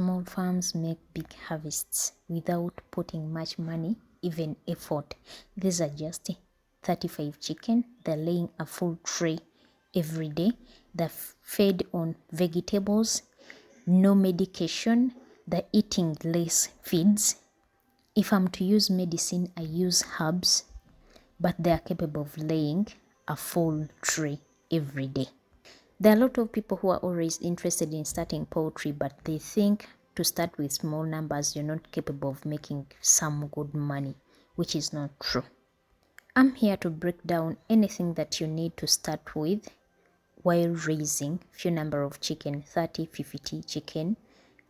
Small farms make big harvests without putting much money, even effort. These are just 35 chicken. They're laying a full tray every day. They're fed on vegetables, no medication. They're eating less feeds. If I'm to use medicine, I use herbs, but they are capable of laying a full tray every day. There are a lot of people who are always interested in starting poultry, but they think to start with small numbers, you're not capable of making some good money, which is not true. I'm here to break down anything that you need to start with while raising few number of chicken, 30, 50 chicken.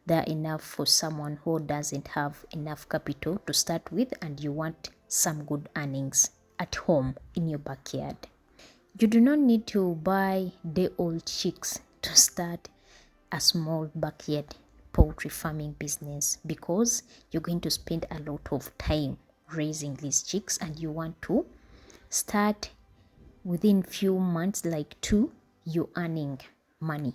They're enough for someone who doesn't have enough capital to start with and you want some good earnings at home in your backyard. You do not need to buy day-old chicks to start a small backyard poultry farming business, because you're going to spend a lot of time raising these chicks and you want to start within few months, like 2, you're earning money.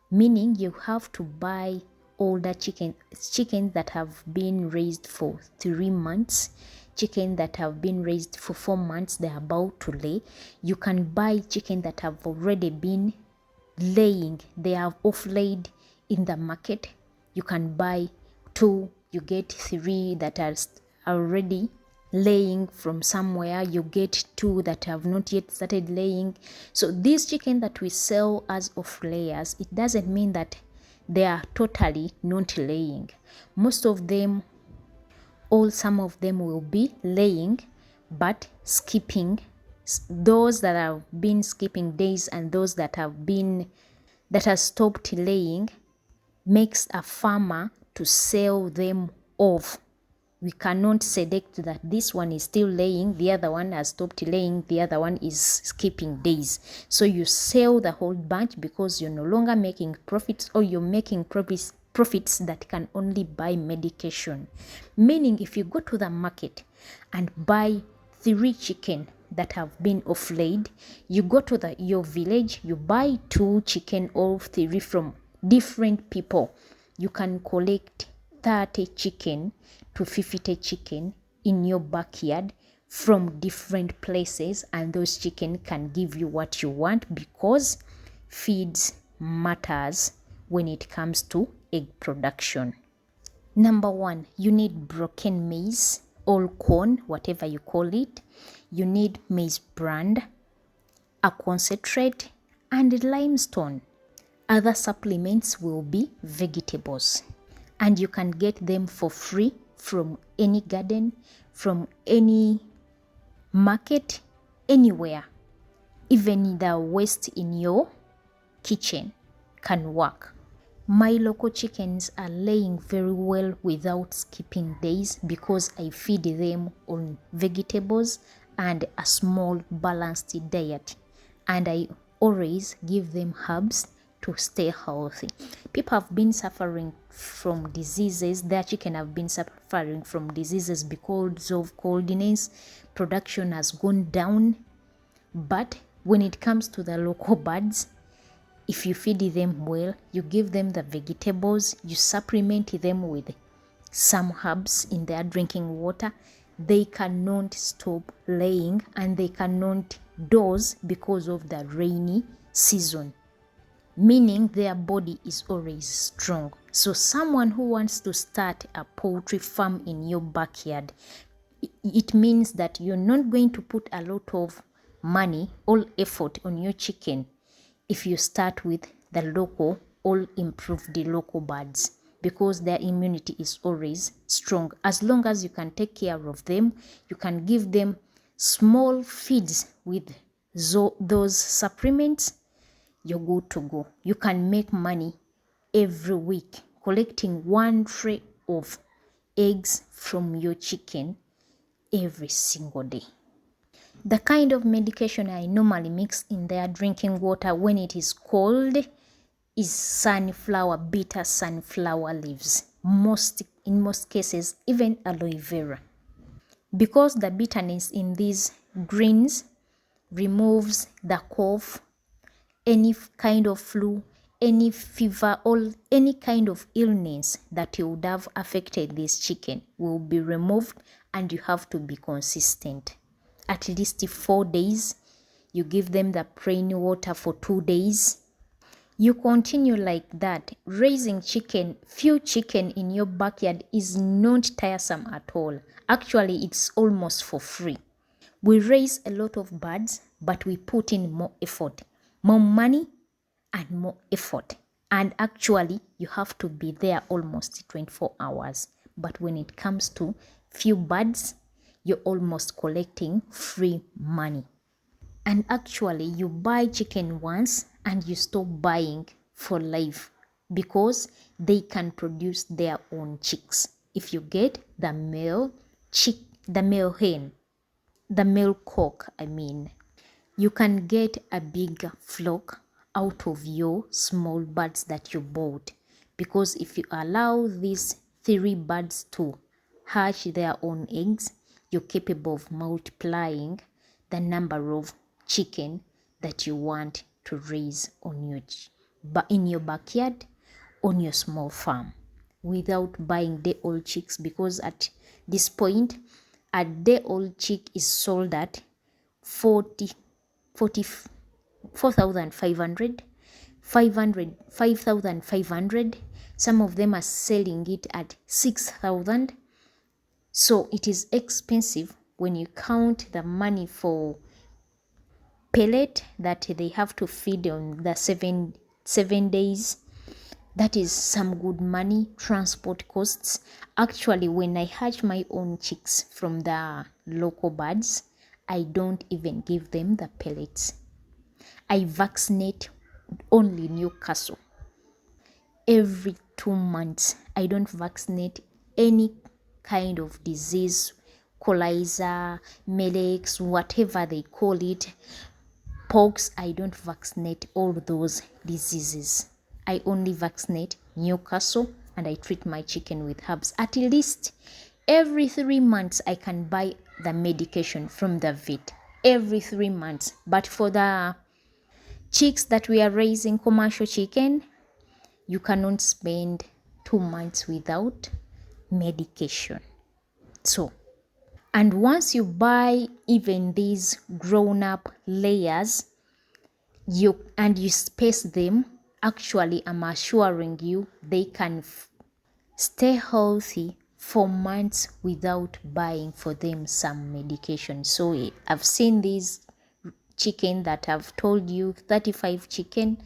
Meaning you have to buy older chickens that have been raised for 3 months, chicken that have been raised for 4 months, they're about to lay. You can buy chicken that have already been laying, they have off-laid in the market. You can buy 2, you get 3 that are already laying from somewhere, you get 2 that have not yet started laying. So these chicken that we sell as off layers, it doesn't mean that they are totally not laying. Most of them, some of them will be laying but skipping. Those that have been skipping days and those that have stopped laying makes a farmer to sell them off. We cannot select that this one is still laying, the other one has stopped laying, the other one is skipping days. So you sell the whole bunch because you're no longer making profits, or you're making profits that can only buy medication. Meaning if you go to the market and buy 3 chicken that have been off-laid, you go to your village, you buy 2 chicken or 3 from different people. You can collect 30 chicken to 50 chicken in your backyard from different places, and those chicken can give you what you want, because feeds matters when it comes to egg production. Number 1, you need broken maize or corn, whatever you call it. You need maize bran, a concentrate, and limestone. Other supplements will be vegetables, and you can get them for free from any garden, from any market, anywhere. Even the waste in your kitchen can work. My local chickens are laying very well without skipping days because I feed them on vegetables and a small balanced diet, and I always give them herbs to stay healthy. People have been suffering from diseases. Their chicken have been suffering from diseases because of coldness. Production has gone down. But when it comes to the local birds, if you feed them well, you give them the vegetables, you supplement them with some herbs in their drinking water, they cannot stop laying and they cannot doze because of the rainy season. Meaning their body is always strong. So someone who wants to start a poultry farm in your backyard, it means that you're not going to put a lot of money or effort on your chicken if you start with the local or improve the local birds, because their immunity is always strong. As long as you can take care of them, you can give them small feeds with those supplements, you're good to go. You can make money every week collecting 1 tray of eggs from your chicken every single day. The kind of medication I normally mix in their drinking water when it is cold is bitter sunflower leaves. In most cases, even aloe vera. Because the bitterness in these greens removes the cough, any kind of flu, any fever or any kind of illness that you would have affected this chicken will be removed, and you have to be consistent. At least 4 days. You give them the plain water for 2 days. You continue like that. Raising few chicken in your backyard is not tiresome at all. Actually, it's almost for free. We raise a lot of birds, but we put in more effort, more money, and more effort. And actually, you have to be there almost 24 hours. But when it comes to few birds, you're almost collecting free money. And actually, you buy chicken once and you stop buying for life, because they can produce their own chicks. If you get the male hen, the male cock, you can get a big flock out of your small birds that you bought. Because if you allow these 3 birds to hatch their own eggs, you're capable of multiplying the number of chicken that you want to raise in your backyard, on your small farm, without buying day-old chicks. Because at this point, a day-old chick is sold at 4,500, 5,500. Some of them are selling it at 6,000. So it is expensive when you count the money for pellet that they have to feed on the seven days. That is some good money. Transport costs. Actually, when I hatch my own chicks from the local birds, I don't even give them the pellets. I vaccinate only Newcastle every 2 months. I don't vaccinate any kind of disease, coryza, melex, whatever they call it, pox. I don't vaccinate all those diseases. I only vaccinate Newcastle, and I treat my chicken with herbs. At least every 3 months I can buy the medication from the vet. Every 3 months. But for the chicks that we are raising, commercial chicken, you cannot spend 2 months without medication. So, and once you buy even these grown-up layers, you space them, actually I'm assuring you they can stay healthy for months without buying for them some medication. So I've seen these chicken that I've told you, 35 chicken,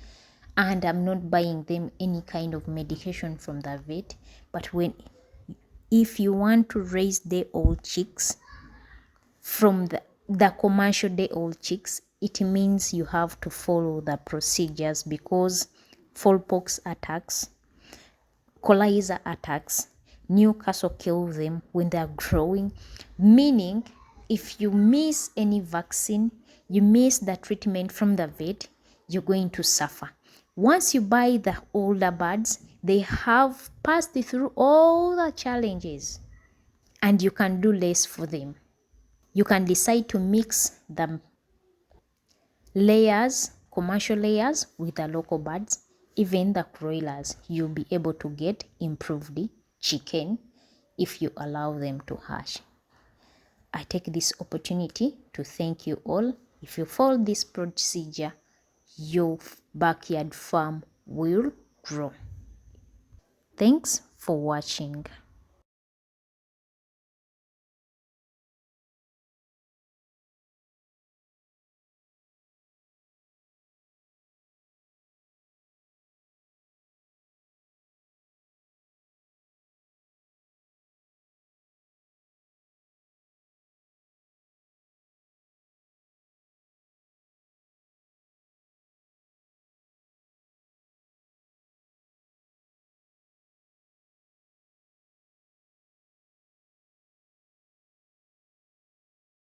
and I'm not buying them any kind of medication from the vet. But if you want to raise day-old chicks from the commercial day-old chicks, it means you have to follow the procedures, because fowlpox attacks, coryza attacks, Newcastle kill them when they are growing. Meaning, if you miss any vaccine, you miss the treatment from the vet, you're going to suffer. Once you buy the older birds, they have passed through all the challenges, and you can do less for them. You can decide to mix the layers, commercial layers, with the local birds. Even the broilers, you'll be able to get improved chicken if you allow them to hatch. I take this opportunity to thank you all. If you follow this procedure, your backyard farm will grow. Thanks for watching.